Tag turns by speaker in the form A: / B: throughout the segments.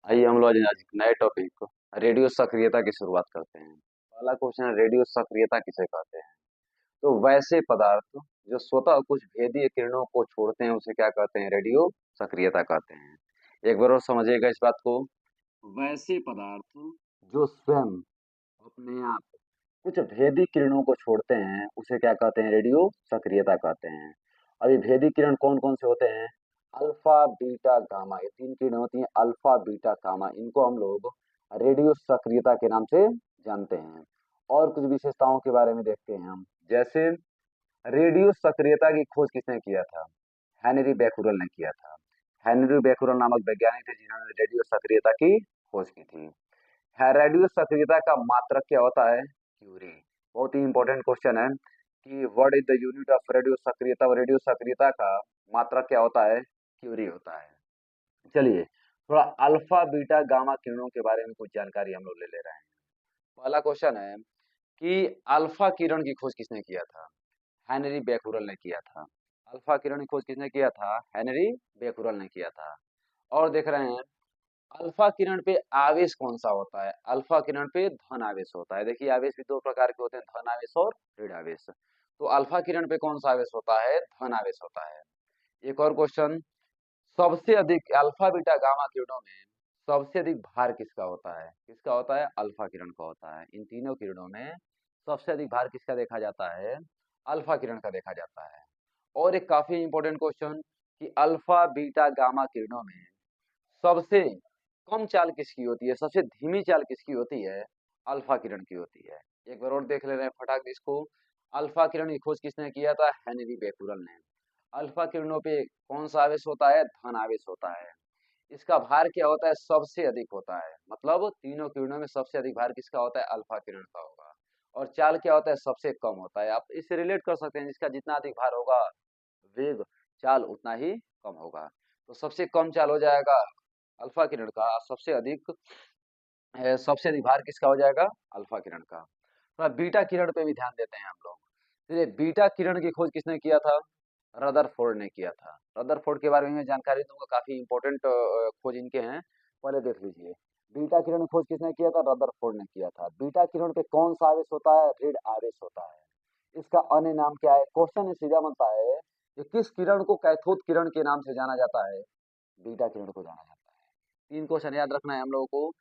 A: आइए हम लोग आज एक नए टॉपिक रेडियो सक्रियता की शुरुआत करते हैं। पहला क्वेश्चन है, रेडियो सक्रियता किसे कहते हैं? तो वैसे पदार्थ जो स्वतः कुछ भेदीय किरणों को छोड़ते हैं उसे क्या कहते हैं? रेडियो सक्रियता कहते हैं। एक बार और समझिएगा इस बात को। वैसे पदार्थ जो स्वयं अपने आप कुछ भेदी किरणों को छोड़ते हैं उसे क्या कहते हैं? रेडियो सक्रियता कहते हैं। अब ये भेदी किरण कौन कौन से होते हैं? अल्फा बीटा गामा, ये तीन किरण होती हैं, अल्फा बीटा गामा। इनको हम लोग रेडियो सक्रियता के नाम से जानते हैं। और कुछ विशेषताओं के बारे में देखते हैं हम। जैसे रेडियो सक्रियता की खोज किसने किया था? हेनरी बैकुरल ने किया था। हेनरी बैकुरल नामक वैज्ञानिक थे जिन्होंने रेडियो सक्रियता की खोज की थी। रेडियो सक्रियता का मात्रक क्या होता है? क्यूरी। बहुत ही इंपॉर्टेंट क्वेश्चन है कि what is the unit of radio सक्रियता। और रेडियो सक्रियता का मात्रक क्या होता है? क्यूरी होता है। चलिए, थोड़ा अल्फा बीटा गामा किरणों के बारे में कुछ जानकारी हम लोग ले ले रहे हैं। पहला क्वेश्चन है कि अल्फा किरण की खोज किसने किया था? हेनरी बैकुरल ने किया था। अल्फा किरण की खोज किसने किया था? हेनरी बैकुरल ने किया था। और देख रहे हैं अल्फा किरण पे आवेश कौन सा होता है? अल्फा किरण पे धन आवेश होता है। देखिए आवेश भी दो प्रकार के होते हैं, धन आवेश और ऋण आवेश। तो अल्फा किरण पे कौन सा आवेश होता है? धन आवेश होता है। एक और क्वेश्चन, सबसे अधिक अल्फा बीटा गामा किरणों में सबसे अधिक भार किसका होता है? किसका होता है? अल्फा किरण का होता है। इन तीनों किरणों में सबसे अधिक भार किसका देखा जाता है? अल्फा किरण का देखा जाता है। और एक काफी इंपॉर्टेंट क्वेश्चन कि अल्फा बीटा गामा किरणों में सबसे कम चाल किसकी होती है? सबसे धीमी चाल किसकी होती है? अल्फा किरण की होती है। एक बार और देख ले रहे हैं फटाक से इसको। अल्फा किरण की खोज किसने किया था? हेनरी बैकुरल ने। अल्फा किरणों पे कौन सा आवेश होता है? धन आवेश होता है। इसका भार क्या होता है? सबसे अधिक होता है। मतलब तीनों किरणों में सबसे अधिक भार किसका होता है? अल्फा किरण का होगा। और चाल क्या होता है? सबसे कम होता है। आप इससे रिलेट कर सकते हैं, जिसका जितना अधिक भार होगा वेग चाल उतना ही कम होगा। तो सबसे कम चाल हो जाएगा अल्फा किरण का, और सबसे अधिक भार किसका हो जाएगा? अल्फा किरण का। थोड़ा बीटा किरण पे भी ध्यान देते हैं हम लोग। तो ये बीटा किरण की खोज किसने किया था? रदरफोर्ड ने किया था। रदरफोर्ड के बारे में मैं जानकारी दूंगा, काफी इंपॉर्टेंट खोज इनके हैं। पहले देख लीजिए, बीटा किरण की खोज किसने किया था? रदरफोर्ड ने किया था। बीटा किरण पे कौन सा आवेश होता है? ऋण आवेश होता है। इसका अन्य नाम क्या है? क्वेश्चन सीधा बनता है कि किस किरण को कैथोड किरण के नाम से जाना जाता है? बीटा किरण को जाना जाता है। तीन क्वेश्चन याद रखना है हम लोगों को।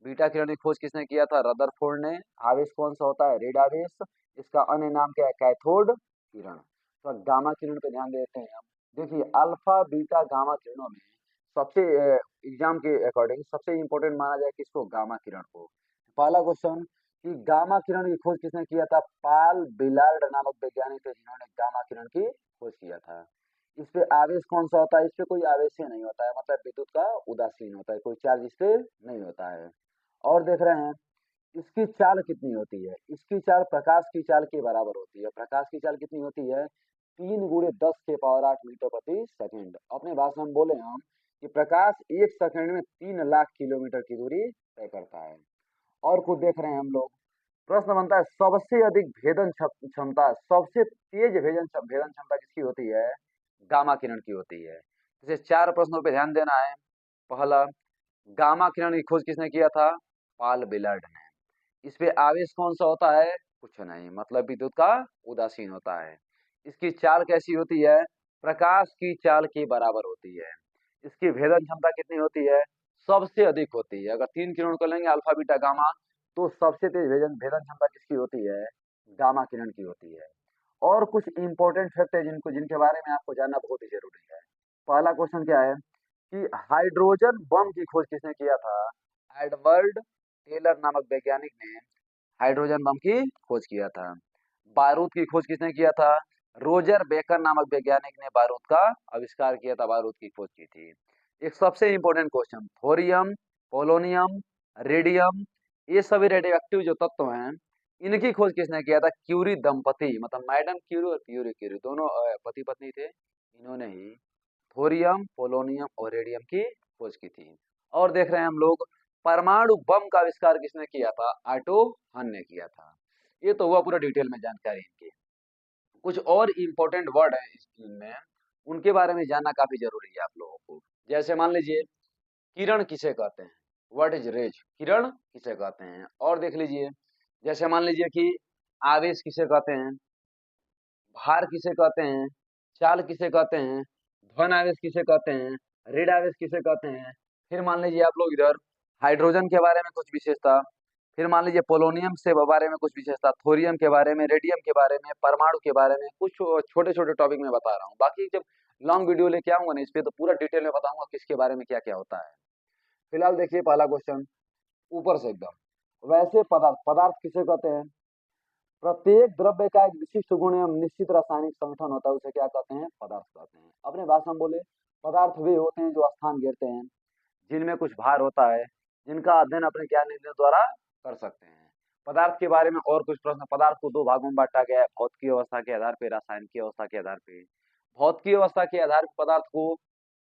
A: बीटा किरण की खोज किसने किया था? रदरफोर्ड ने। आवेश कौन सा होता है? ऋण आवेश। इसका अन्य नाम क्या है? कैथोड किरण। तो गामा किरण पे ध्यान देते हैं हम। देखिए अल्फा बीटा गामा किरणों में सबसे एग्जाम के अकॉर्डिंग सबसे इंपॉर्टेंट माना जाए किसको? गामा किरण को। पहला क्वेश्चन कि गामा किरण की खोज किसने किया था? पाल बिलार्ड नामक वैज्ञानिक थे जिन्होंने गामा किरण की खोज किया था। इस पे आवेश कौन सा होता है? इस पे कोई आवेश ही नहीं होता है, मतलब विद्युत का उदासीन होता है, कोई चार्ज इस पे नहीं होता है। और देख रहे हैं इसकी चाल कितनी होती है? इसकी चाल प्रकाश की चाल के बराबर होती है। प्रकाश की चाल कितनी होती है? 3 × 10⁸ अपने भाषा में बोले हम कि प्रकाश 1 सेकंड में 3 लाख किलोमीटर की दूरी तय करता है। और कुछ देख रहे हैं हम लोग। प्रश्न बनता है सबसे अधिक भेदन क्षमता, सबसे तेज भेदन क्षमता किसकी होती है? गामा किरण की होती है। जैसे चार प्रश्नों पे ध्यान देना है। पहला, गामा किरण की खोज किसने किया था? पाल बिलार्ड ने। इस पे आवेश कौन सा होता है? कुछ नहीं, मतलब विद्युत का उदासीन होता है। इसकी चाल कैसी होती है? प्रकाश की चाल के बराबर होती है। इसकी भेदन क्षमता कितनी होती है? सबसे अधिक होती है। अगर तीन किरण को लेंगे अल्फा बीटा गामा, तो सबसे तेज भेदन भेदन क्षमता किसकी होती है? गामा किरण की होती है। और कुछ इंपॉर्टेंट फैक्ट है जिनको जिनके बारे में आपको जानना बहुत ही जरूरी है। पहला क्वेश्चन क्या है कि हाइड्रोजन बम की खोज किसने किया था? एडवर्ड टेलर नामक वैज्ञानिक ने हाइड्रोजन बम की खोज किया था। बारूद की खोज किसने किया था? रोजर बेकर नामक वैज्ञानिक ने बारूद का आविष्कार किया था, बारूद की खोज की थी। एक सबसे important question, thorium, polonium, radium, ये सभी रेडियो एक्टिव जो तत्व हैं, इनकी खोज किसने किया था? क्यूरी दंपति, मतलब मैडम क्यूरी और प्यूरी क्यूरी दोनों पति पत्नी थे। इन्होंने ही थोरियम, पोलोनियम और रेडियम की खोज की थी। और देख रहे हैं हम लोग परमाणु बम का आविष्कार किसने किया था? ऑटो हन ने किया था। ये तो हुआ पूरा डिटेल में जानकारी इनकी। कुछ और इम्पोर्टेंट वर्ड है इनमें, उनके बारे में जानना काफी जरूरी है आप लोगों को। जैसे मान लीजिए किरण किसे कहते हैं? व्हाट इज रेज, किरण किसे कहते हैं। और देख लीजिए, जैसे मान लीजिए कि आवेश किसे कहते हैं, भार किसे कहते हैं, चाल किसे कहते हैं, धन आवेश किसे कहते हैं, ऋण आवेश किसे कहते हैं। फिर मान लीजिए आप लोग इधर हाइड्रोजन के बारे में कुछ विशेषता, फिर मान लीजिए पोलोनियम से बारे में कुछ विशेषता, थोरियम के बारे में, रेडियम के बारे में, परमाणु के बारे में, कुछ छोटे छोटे टॉपिक में बता रहा हूँ। बाकी जब लॉन्ग वीडियो लेके आऊंगा ना इस पे तो पूरा डिटेल में बताऊंगा किसके बारे में क्या क्या होता है। फिलहाल देखिए पहला क्वेश्चन ऊपर से एकदम, वैसे पदार्थ, पदार्थ किसे कहते हैं, प्रत्येक द्रव्य का एक विशिष्ट गुण एवं निश्चित रासायनिक संगठन होता है, उसे क्या कहते हैं, पदार्थ कहते हैं। अपने भाषा में बोले, पदार्थ वे होते हैं जो स्थान घेरते हैं, जिनमें कुछ भार होता है, जिनका अध्ययन अपने ज्ञान इंद्रियों द्वारा कर सकते हैं। पदार्थ के बारे में और कुछ प्रश्न, पदार्थ को दो भागों में बांटा गया है, भौतिक अवस्था के आधार पर, रासायनिक अवस्था के आधार पर। भौतिक अवस्था के आधार पर पदार्थ को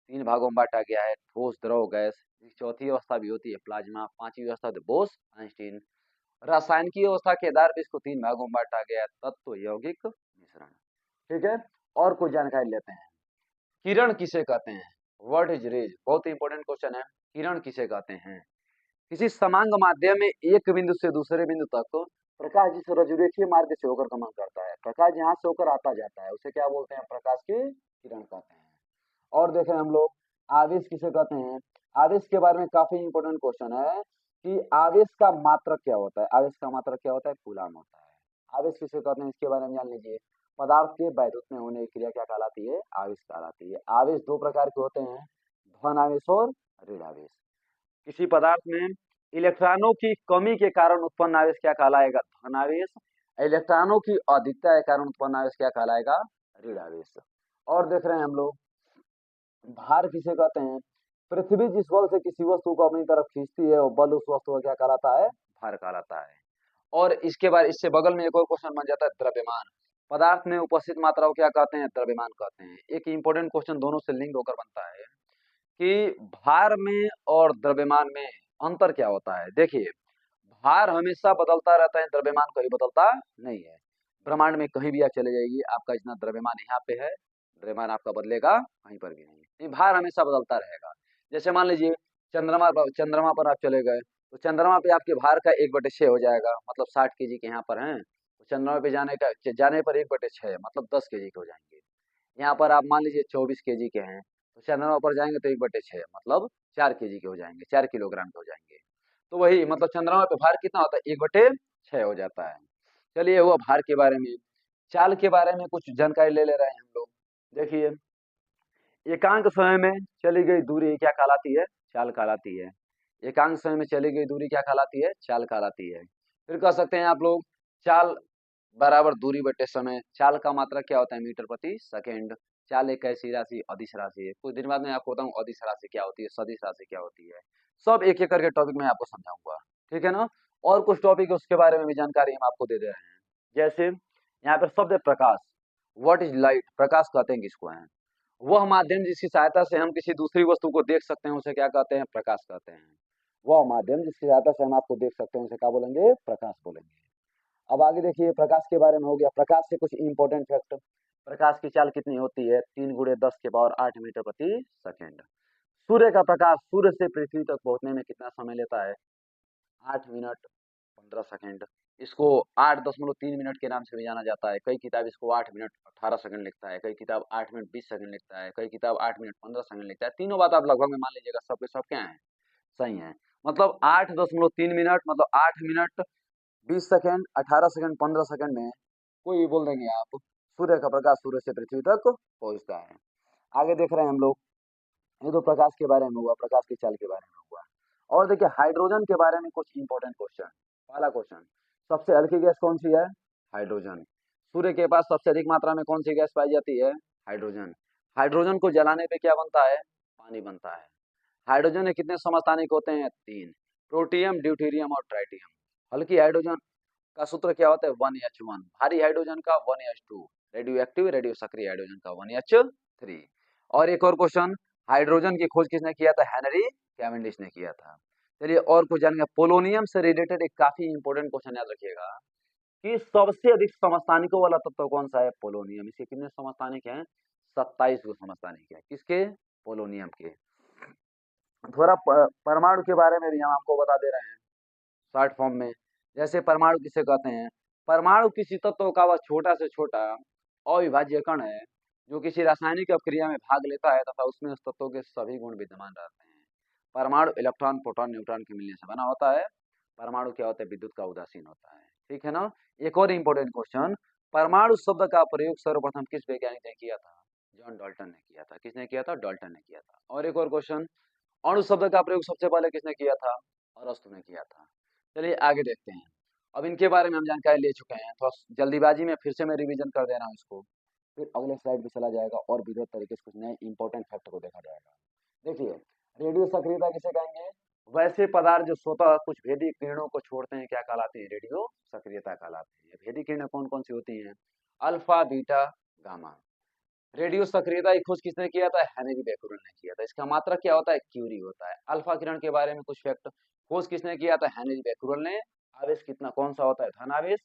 A: तीन भागों में बांटा गया है, ठोस, द्रव, गैस। चौथी अवस्था भी होती है प्लाज्मा, पांचवी अवस्था होती है बोस आइंस्टीन। रासायनिक अवस्था के आधार पर इसको तीन भागों में बांटा गया है, तत्व, यौगिक, मिश्रण। ठीक है, और कुछ जानकारी लेते हैं। किरण किसे कहते हैं, व्हाट इज रेज, बहुत इंपॉर्टेंट क्वेश्चन है। किरण किसे कहते हैं, किसी समांग माध्यम में एक बिंदु से दूसरे बिंदु तक प्रकाश जिस रजुरेखीय मार्ग से होकर गमन करता है, प्रकाश यहाँ से होकर आता जाता है, उसे क्या बोलते हैं, प्रकाश की किरण कहते हैं। और देखें हम लोग आवेश किसे कहते हैं। आवेश के बारे में काफी इंपॉर्टेंट क्वेश्चन है कि आवेश का मात्रक क्या होता है, आवेश का मात्रक क्या होता है, कूलाम होता है। आवेश किसे कहते हैं इसके बारे में जान लीजिए। पदार्थ के वैद्युत में होने की क्रिया क्या कहलाती है, आवेश कहलाती है। आवेश दो प्रकार के होते हैं, धन आवेश और ऋण आवेश। किसी पदार्थ में इलेक्ट्रॉनों की कमी के कारण उत्पन्न आवेश क्या कहलाएगा, धन आवेश। इलेक्ट्रॉनों की अधिकता के कारण उत्पन्न आवेश क्या कहलाएगा, ऋण आवेश। और देख रहे हैं हम लोग भार किसे कहते हैं, पृथ्वी जिस बल से किसी वस्तु को अपनी तरफ खींचती है वो बल उस वस्तु का क्या कहलाता है, भार कहलाता है। और इसके बाद इससे बगल में एक और क्वेश्चन बन जाता है, द्रव्यमान। पदार्थ में उपस्थित मात्रा को क्या कहते हैं, द्रव्यमान कहते हैं। एक इंपॉर्टेंट क्वेश्चन दोनों से लिंक होकर बनता है कि भार में और द्रव्यमान में अंतर क्या होता है। देखिए भार हमेशा बदलता रहता है, द्रव्यमान कभी बदलता नहीं है। ब्रह्मांड में कहीं भी आप चले जाइए, आपका जितना द्रव्यमान यहाँ पे है, द्रव्यमान आपका बदलेगा कहीं पर भी नहीं, भार हमेशा बदलता रहेगा। जैसे मान लीजिए चंद्रमा पर आप चले गए तो चंद्रमा पे आपके भार का 1/6 हो जाएगा, मतलब 60 kg के यहाँ पर हैं, तो चंद्रमा पे जाने पर 1/6 मतलब 10 kg के हो जाएंगे। यहाँ पर आप मान लीजिए 24 kg के हैं, तो चंद्रमा पर जाएंगे तो 1/6 मतलब 4 kg के हो जाएंगे, 4 किलोग्राम के हो जाएंगे। तो वही मतलब चंद्रमा पे भार कितना होता है, 1/6 हो जाता है। चलिए हुआ भार के बारे में। चाल के बारे में कुछ जानकारी ले ले रहे हैं हम लोग। देखिए एकांक समय में चली गई दूरी क्या कहलाती है, चाल कहलाती है। एकांक समय में चली गई दूरी क्या कहलाती है, चाल कहलाती है। फिर कह सकते हैं आप लोग चाल बराबर दूरी बटे समय। चाल का मात्रा क्या होता है, मीटर प्रति सेकेंड। चाल एक ऐसी राशि, अदिश राशि है। कुछ दिन बाद में आपको बताऊं अदिश राशि क्या होती है, सदिश राशि क्या होती है। सब एक एक करके टॉपिक में आपको समझाऊंगा, ठीक है ना। और कुछ टॉपिक उसके बारे में भी जानकारी हम आपको दे दे रहे हैं। जैसे यहाँ पे शब्द है प्रकाश, व्हाट इज लाइट, प्रकाश कहते हैं किसको है, वह माध्यम जिसकी सहायता से हम किसी दूसरी वस्तु को देख सकते हैं उसे क्या कहते हैं, प्रकाश कहते हैं। वह माध्यम जिसकी सहायता से हम आपको देख सकते हैं उसे क्या बोलेंगे, प्रकाश बोलेंगे। अब आगे देखिए प्रकाश के बारे में हो गया। प्रकाश से कुछ इंपॉर्टेंट फैक्ट, प्रकाश की चाल कितनी होती है, 3 × 10⁻8 मीटर प्रति सेकेंड। सूर्य का प्रकाश सूर्य से पृथ्वी तक पहुंचने में कितना समय लेता है, 8 मिनट 15 सेकेंड। इसको 8.3 मिनट के नाम से भी जाना जाता है। कई किताब इसको 8 मिनट 18 सेकेंड लिखता है, कई किताब 8 मिनट 20 सेकेंड लिखता है, कई किताब 8 मिनट 15 सेकेंड लिखता है। तीनों बात आप लगभग में मान लीजिएगा, सबके सब क्या है, सही है। मतलब 8.3 मिनट मतलब 8 मिनट 20 सेकेंड, 18 सेकेंड, 15 सेकेंड में कोई भी बोल देंगे आप, सूर्य का प्रकाश सूर्य से पृथ्वी तक पहुंचता है। आगे देख रहे हैं हम लोग, ये तो प्रकाश के बारे में हुआ, प्रकाश की चाल के बारे में हुआ। और देखिए हाइड्रोजन के बारे में कुछ इंपॉर्टेंट क्वेश्चन। पहला क्वेश्चन, सबसे हल्की गैस कौन सी है, हाइड्रोजन। सूर्य के पास सबसे अधिक मात्रा में कौन सी गैस पाई जाती है, हाइड्रोजन। हाइड्रोजन को जलाने पे क्या बनता है, पानी बनता है। हाइड्रोजन में कितने समस्थानिक होते हैं, 3, प्रोटियम, ड्यूटेरियम और ट्राइटियम। हल्की हाइड्रोजन का सूत्र क्या होता है, 1H1। भारी हाइड्रोजन का 1H2। रेडियो एक्टिव रेडियो सक्रिय हाइड्रोजन का 1H3। और एक और क्वेश्चन, हाइड्रोजन की खोज किसने किया था, हेनरी कैवेंडिश ने किया था। चलिए और कुछ जानेंगे। पोलोनियम से रिलेटेड एक काफी इंपॉर्टेंट क्वेश्चन याद रखिएगा कि सबसे अधिक समस्थानिकों वाला तत्व कौन सा है, पोलोनियम। इसके कितने समस्थानिक हैं, 27 गो समस्थानिक है, किसके, पोलोनियम के। थोड़ा परमाणु के बारे में भी हम आपको बता दे रहे हैं शॉर्ट फॉर्म में। जैसे परमाणु किसे कहते हैं? परमाणु किसी तत्व का वह छोटा से छोटा अविभाज्य कण है जो किसी रासायनिक अभिक्रिया में भाग लेता है तथा उसमें उस तत्व के सभी गुण विद्यमान रहते हैं। परमाणु इलेक्ट्रॉन, प्रोटॉन, न्यूट्रॉन के मिलने से बना होता है। परमाणु क्या होता है? विद्युत का उदासीन होता है। ठीक है ना? एक और इम्पोर्टेंट क्वेश्चन, परमाणु शब्द का प्रयोग सर्वप्रथम किस वैज्ञानिक ने किया था? जॉन डाल्टन ने किया था। किसने किया था? डाल्टन ने किया था। और एक और क्वेश्चन, अणु शब्द का प्रयोग सबसे पहले किसने किया था? अरस्तु ने किया था। चलिए आगे देखते हैं। अब इनके बारे में हम जानकारी ले चुके हैं, थोड़ा जल्दीबाजी में फिर से मैं रिवीजन कर दे रहा हूँ इसको, फिर अगले स्लाइड पे चला जाएगा और विधिवत तरीके से कुछ नए इंपॉर्टेंट फैक्ट को देखा जाएगा। देखिए, रेडियो सक्रियता किसे कहेंगे? वैसे पदार्थ जो स्वतः कुछ भेदी किरणों को छोड़ते हैं क्या कहलाते हैं? रेडियो सक्रियता कहलाते हैं। भेदी किरणें कौन कौन सी होती हैं? Alpha, beta, gamma. रेडियो सक्रियता की खोज किसने किया था? हेनरी बेकरल ने किया था। इसका मात्रक क्या होता है? क्यूरी होता है। अल्फा किरण के बारे में कुछ फैक्ट, खोज किसने किया था? हेनरी बेकरल ने। आवेश कितना कौन सा होता है? धन आवेश।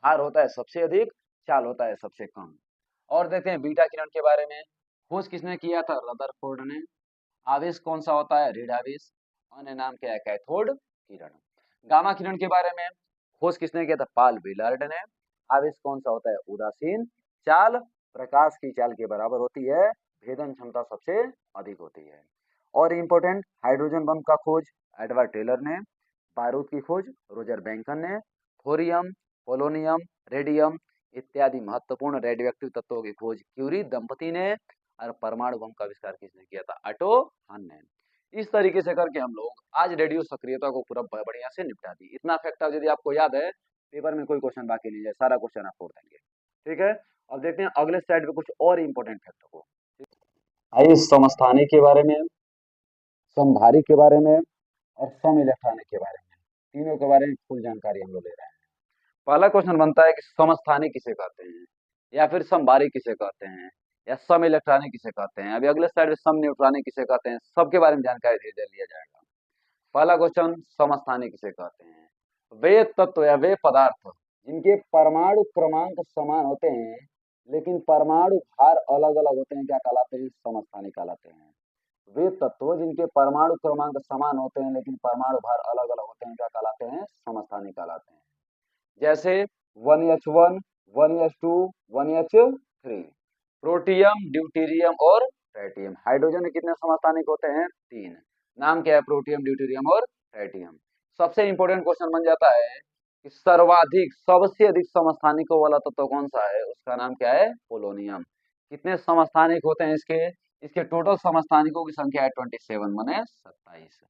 A: भार होता है सबसे अधिक, चाल होता है सबसे कम। और देखते हैं बीटा किरण के बारे में, खोज किसने किया था? रदरफोर्ड ने। आवेश कौन सा होता है? ऋण आवेश। अन्य नाम क्या है? कैथोड किरण। गामा किरण के बारे में खोज किसने किया था? पॉल विलार्ड ने। आवेश कौन सा होता है? उदासीन। चाल प्रकाश की चाल के बराबर होती है। भेदन क्षमता सबसे अधिक होती है। और इंपॉर्टेंट, हाइड्रोजन बम का खोज एडवर्ड टेलर ने। बारूद की खोज रोजर बैंकन ने। थोरियम, पोलोनियम, रेडियम इत्यादि महत्वपूर्ण रेडियोएक्टिव तत्वों की खोज क्यूरी दंपति ने। और परमाणु बम का आविष्कार किसने किया था? ऑटो हन ने। इस तरीके से करके हम लोग आज रेडियो सक्रियता को पूरा बढ़िया से निपटा दी। इतना फैक्ट यदि आपको याद है, पेपर में कोई क्वेश्चन बाकी नहीं है, सारा क्वेश्चन आप छोड़ देंगे। ठीक है, अब देखते हैं अगले स्लाइड पे कुछ और इंपॉर्टेंट फैक्ट को। आइए समस्थानिक के बारे में, समभारी के बारे में और सम इलेक्ट्रॉनिक के बारे में, तीनों के बारे में फुल जानकारी हम लोग ले रहे हैं। पहला क्वेश्चन बनता है कि समस्थानिक किसे कहते हैं, या फिर समभारी किसे कहते हैं, या सम इलेक्ट्रॉनिक किसे कहते हैं। अभी अगले स्लाइड में सम न्यूट्रॉनिक किसे कहते हैं, सबके बारे में जानकारी धीरे धीरे लिया जाएगा। पहला क्वेश्चन, समस्थानिक किसे कहते हैं? वे तत्व या वे पदार्थ जिनके परमाणु क्रमांक समान होते हैं लेकिन परमाणु भार अलग अलग होते हैं क्या कहलाते हैं? समस्थानिक कहलाते हैं। वे तत्व जिनके परमाणु क्रमांक समान होते हैं लेकिन परमाणु भार अलग अलग होते हैं क्या कहलाते हैं? समस्थानिक कहलाते हैं। जैसे 1H1, 1H2, 1H3। Protium, deuterium और ट्राइटियम। हाइड्रोजन में कितने समस्थानिक होते हैं? 3। नाम क्या है? प्रोटियम, ड्यूटेरियम और ट्राइटियम। सबसे इंपॉर्टेंट क्वेश्चन बन जाता है कि सर्वाधिक, सबसे अधिक समस्थानिकों वाला तत्व कौन सा है? उसका नाम क्या है? पोलोनियम। कितने समस्थानिक होते हैं इसके? इसके टोटल समस्थानिकों की संख्या है 27 माने 27।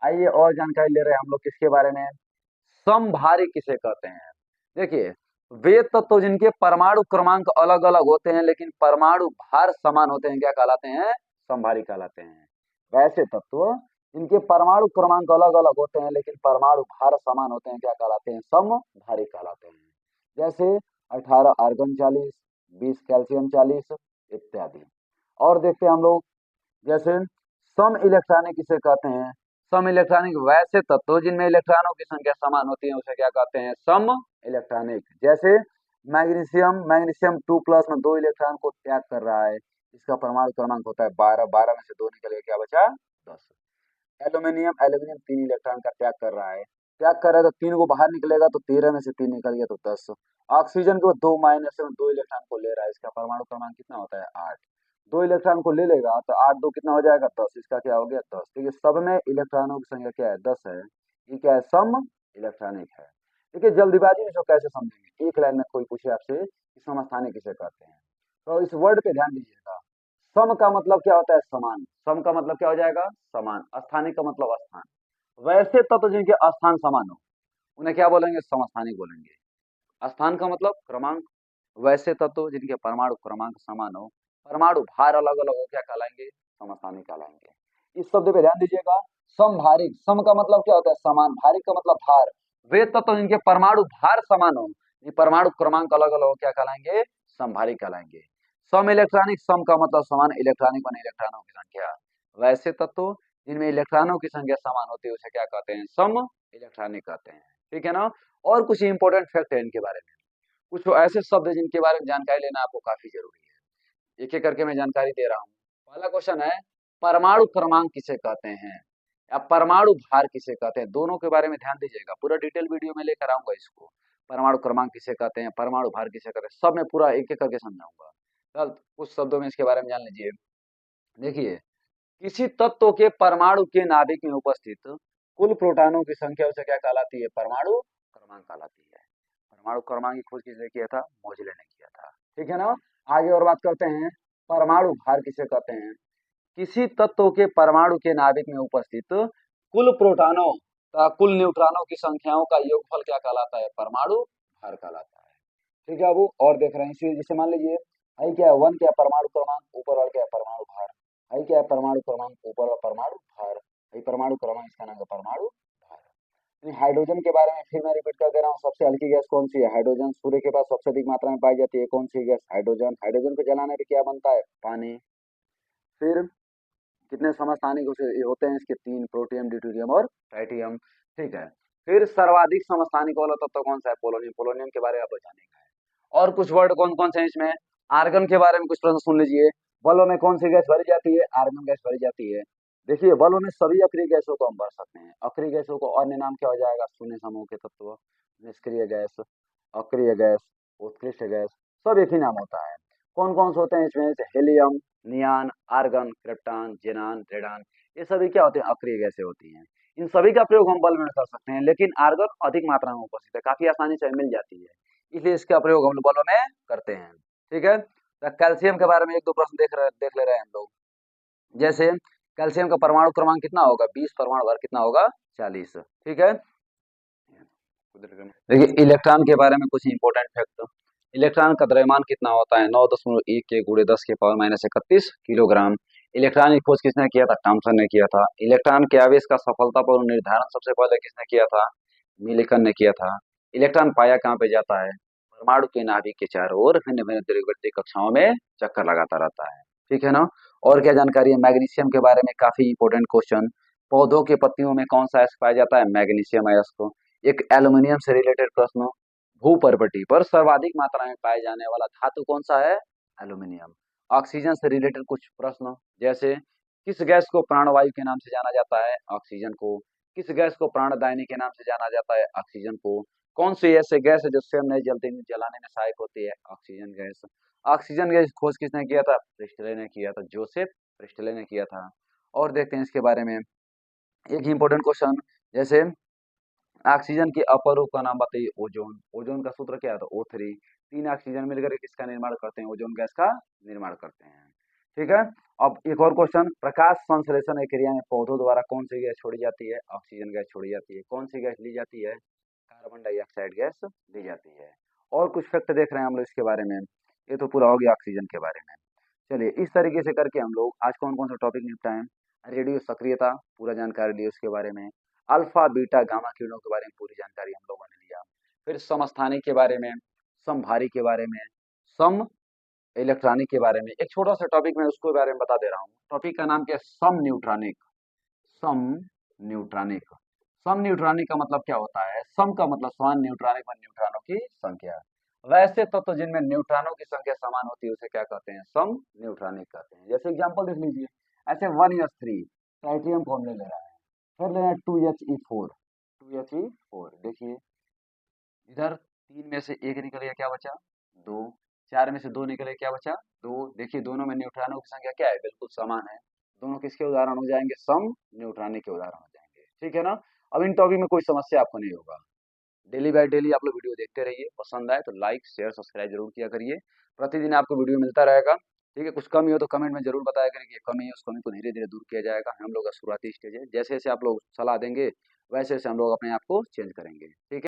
A: आइए और जानकारी ले रहे हैं हम लोग किसके बारे में? समभारी किसे कहते हैं? देखिए, वे तत्व जिनके परमाणु क्रमांक अलग अलग होते हैं लेकिन परमाणु भार समान होते हैं क्या कहलाते हैं? समभारी कहलाते हैं। वैसे तत्व जिनके परमाणु क्रमांक अलग अलग होते हैं लेकिन परमाणु भार समान होते हैं क्या कहलाते हैं? समभारी कहलाते हैं। जैसे 18 आर्गन 40, 20 कैल्शियम 40 इत्यादि। और देखते हैं हम लोग, जैसे सम इलेक्ट्रॉनिक किसे कहते हैं? सम इलेक्ट्रॉनिक वैसे तत्व जिनमें इलेक्ट्रॉनों की संख्या समान होती है उसे क्या कहते हैं? सम इलेक्ट्रॉनिक। जैसे मैग्नीशियम, मैग्नीशियम 2 प्लस में 2 इलेक्ट्रॉन को त्याग कर रहा है, इसका परमाणु क्रमांक होता है 12, 12 में से 2 निकल गया, क्या बचा? 10। एल्यूमिनियम, एल्यूमिनियम 3 इलेक्ट्रॉन का त्याग कर रहा है, त्याग कर रहा है तो 3 को बाहर निकलेगा तो 13 में से 3 निकल गया तो 10। ऑक्सीजन को 2 माइनस में 2 इलेक्ट्रॉन को ले रहा है, इसका परमाणु क्रमांक कितना होता है? 8। 2 इलेक्ट्रॉन को ले लेगा तो 8 2 कितना हो जाएगा? 10। इसका क्या हो गया? 10। देखिए सब में इलेक्ट्रॉनों की संख्या क्या है? 10 है। ये क्या है? सम इलेक्ट्रॉनिक है। देखिए जल्दीबाजी में इसको कैसे समझेंगे, एक लाइन में कोई पूछे आपसे कि समस्थानिक किसे कहते हैं, तो इस वर्ड पे ध्यान दीजिएगा। सम का मतलब क्या होता है? समान। सम का मतलब क्या हो जाएगा? समान। स्थानिक का मतलब स्थान। वैसे तत्व जिनके स्थान समान हो उन्हें क्या बोलेंगे? समस्थानिक बोलेंगे। स्थान का मतलब क्रमांक। वैसे तत्व जिनके परमाणु क्रमांक समान हो, परमाणु भार अलग अलग हो क्या कहलाएंगे? समस्थानिक कहलाएंगे। इस शब्द पे ध्यान दीजिएगा। समभारिक, सम का मतलब क्या होता है? समान। भारिक का मतलब भार। वे तत्व जिनके परमाणु भार समान हो, ये परमाणु क्रमांक अलग अलग हो क्या कहलाएंगे? समभारिक कहलाएंगे। सम इलेक्ट्रॉनिक, सम का मतलब समान, इलेक्ट्रॉनिक माने इलेक्ट्रॉनों की संख्या। वैसे तत्व जिनमें इलेक्ट्रॉनों की संख्या समान होती है उसे क्या कहते हैं? सम इलेक्ट्रॉनिक कहते हैं। ठीक है ना? और कुछ इंपॉर्टेंट फैक्ट है इनके बारे में, कुछ ऐसे शब्द हैं जिनके बारे में जानकारी लेना आपको काफी जरूरी है। एक एक करके मैं जानकारी दे रहा हूँ। पहला क्वेश्चन है, परमाणु क्रमांक किसे कहते हैं या परमाणु भार किसे कहते हैं, दोनों के बारे में ध्यान दीजिएगा। पूरा डिटेल वीडियो में लेकर आऊंगा इसको। परमाणु क्रमांक किसे कहते हैं, परमाणु भार किसे कहते हैं, सब मैं पूरा एक एक करके समझाऊंगा। चल कुछ शब्दों में इसके बारे में जान लीजिए। देखिए, किसी तत्व के परमाणु के नाभिक में उपस्थित कुल प्रोटॉनों की संख्या उसे क्या कहलाती है, परमाणु क्रमांक कहलाती है। परमाणु क्रमांक की खोज किसने किया था, मोजले ने किया था। ठीक है ना। आगे और बात करते हैं, परमाणु भार किसे कहते हैं। किसी तत्व के परमाणु के नाभिक में उपस्थित कुल प्रोटॉनों तथा कुल न्यूट्रॉनों की संख्याओं का योगफल क्या कहलाता है, परमाणु भार कहलाता है। ठीक है। अब और देख रहे हैं इसी, जैसे मान लीजिए आई क्या है, वन क्या है परमाणु क्रमांक, ऊपर वाला क्या है परमाणु भार। आई क्या है परमाणु क्रमांक, ऊपर वाला परमाणु भार। आई परमाणु क्रमांक, इसका नाम है परमाणु भार। हाइड्रोजन के बारे में फिर मैं रिपीट कर दे रहा हूँ, सबसे हल्की गैस कौन सी है, हाइड्रोजन। सूर्य के पास सबसे अधिक मात्रा में पाई जाती है कौन सी गैस, हाइड्रोजन। हाइड्रोजन को जलाने पे क्या बनता है, पानी। फिर कितने समस्थानिक उसे होते हैं इसके, तीन, प्रोटियम, ड्यूटेरियम और ट्राइटियम। ठीक है। फिर सर्वाधिक समस्थानिक वाला तत्व कौन सा है, पोलोनियम। पोलोनियम के बारे में आपको जानेगा है। और कुछ वर्ड कौन कौन से हैं इसमें, आर्गन के बारे में कुछ प्रश्न सुन लीजिए। बल्ब में कौन सी गैस भरी जाती है, आर्गन गैस भरी जाती है। देखिए, बल्ब में सभी अक्रिय गैसों को हम भर सकते हैं। अक्रिय गैसों को अन्य नाम क्या हो जाएगा, शून्य समूह के तत्व, निष्क्रिय गैस, अक्रिय गैस, उत्कृष्ट गैस, सब एक ही नाम होता है। कौन कौन से होते हैं इसमें, हेलियम, नियान, आर्गन, क्रिप्टॉन, जेनान, रेडान, ये सभी क्या होते हैं, अक्रिय गैसें होती हैं। इन सभी का प्रयोग हम बल्ब में कर सकते हैं, लेकिन आर्गन अधिक मात्रा में उपस्थित है, काफी आसानी से मिल जाती है, इसलिए इसका प्रयोग हम बल्ब में करते हैं। ठीक है। तो कैल्शियम के बारे में एक दो प्रश्न देख ले रहे हैं हम लोग। जैसे कैल्शियम का परमाणु क्रमांक कितना होगा, 20, परमाणु भार कितना होगा, 40। ठीक है। देखिए, इलेक्ट्रॉन के बारे में कुछ इंपॉर्टेंट फैक्ट। इलेक्ट्रॉन का द्रव्यमान कितना होता है, 9.1 के गुणे 10 के पावर माइनस 31 किलोग्राम। इलेक्ट्रॉन की खोज किसने किया था, थॉमसन ने किया था। इलेक्ट्रॉन के आवेश का सफलतापूर्ण निर्धारण सबसे पहले किसने किया था, मिलिकन ने किया था। इलेक्ट्रॉन पाया कहाँ पे जाता है, परमाणु के नाभिक के चारों ओर भिन्न भिन्न द्वितीय कक्षाओं में चक्कर लगाता रहता है। ठीक है ना। और क्या जानकारी है, मैग्नीशियम के बारे में काफी इंपॉर्टेंट क्वेश्चन। पौधों के पत्तियों में कौन सा अयस्क पाया जाता है, मैग्नीशियम अयस्क। एक एल्यूमिनियम से रिलेटेड प्रश्न, भूपर्वती पर सर्वाधिक मात्रा में पाए जाने वाला धातु कौन सा है, एल्यूमिनियम। ऑक्सीजन से रिलेटेड कुछ प्रश्न, जैसे किस गैस को प्राणवायु के नाम से जाना जाता है, ऑक्सीजन को। किस गैस को प्राणदायिनी के नाम से जाना जाता है, ऑक्सीजन को। कौन सी ऐसे गैस है जो स्वयं नहीं जलती, जलाने में सहायक होती है, ऑक्सीजन गैस। ऑक्सीजन गैस खोज किसने किया था, प्रिस्टले ने किया था, जोसेफ प्रिस्टले ने किया था। और देखते हैं इसके बारे में एक इंपॉर्टेंट क्वेश्चन, जैसे ऑक्सीजन के अपर रूप का नाम बताइए, ओजोन। ओजोन का सूत्र क्या है, तो O3। तीन ऑक्सीजन मिलकर किसका निर्माण करते हैं, ओजोन गैस का निर्माण करते हैं। ठीक है। अब एक और क्वेश्चन, प्रकाश संश्लेषण क्रिया में पौधों द्वारा कौन सी गैस छोड़ी जाती है, ऑक्सीजन गैस छोड़ी जाती है। कौन सी गैस ली जाती है, कार्बन डाइऑक्साइड गैस ली जाती है। और कुछ फैक्ट देख रहे हैं हम लोग इसके बारे में, ये तो पूरा हो गया ऑक्सीजन के बारे में। चलिए, इस तरीके से करके हम लोग आज कौन कौन सा टॉपिक निपटाएं, रेडियो सक्रियता पूरा जानकारी ली उसके बारे में, अल्फा बीटा गामा किरणों के बारे में पूरी जानकारी हम लोगों ने लिया, फिर समस्थानिक के बारे में, समभारी के बारे में, सम इलेक्ट्रॉनिक के बारे में। एक छोटा सा टॉपिक मैं उसके बारे में बता दे रहा हूँ, टॉपिक का नाम क्या है, सम न्यूट्रॉनिक। सम न्यूट्रॉनिक। सम न्यूट्रॉनिक का मतलब क्या होता है, सम का मतलब समान, न्यूट्रॉनिक और न्यूट्रॉनों की संख्या। वैसे तत्व जिनमें न्यूट्रॉनों की संख्या समान होती है उसे क्या कहते हैं, सम न्यूट्रॉनिक कहते हैं। जैसे एग्जांपल देख लीजिए, ऐसे 1s3 ट्राइटियम को हम ले रहा है, फिर ले रहे हैं 2He4। 2He4 देखिए, इधर तीन में से एक निकल गया, क्या बचा, दो। चार में से दो निकले, क्या बचा, दो। देखिए, दोनों में न्यूट्रॉनों की संख्या क्या है, बिल्कुल समान है। दोनों किसके उदाहरण हो जाएंगे, सम न्यूट्रॉनिक के उदाहरण हो जाएंगे। ठीक है ना। अब इन टॉपिक में कोई समस्या आपको नहीं होगा। डेली बाय डेली आप लोग वीडियो देखते रहिए, पसंद आए तो लाइक शेयर सब्सक्राइब जरूर किया करिए। प्रतिदिन आपको वीडियो मिलता रहेगा। ठीक है। कुछ कमी हो तो कमेंट में जरूर बताया करिए कि कमी है, उस कमी को धीरे धीरे दूर किया जाएगा। हम लोग का शुरुआती स्टेज है, जैसे जैसे आप लोग सलाह देंगे वैसे वैसे हम लोग अपने आप को चेंज करेंगे। ठीक है।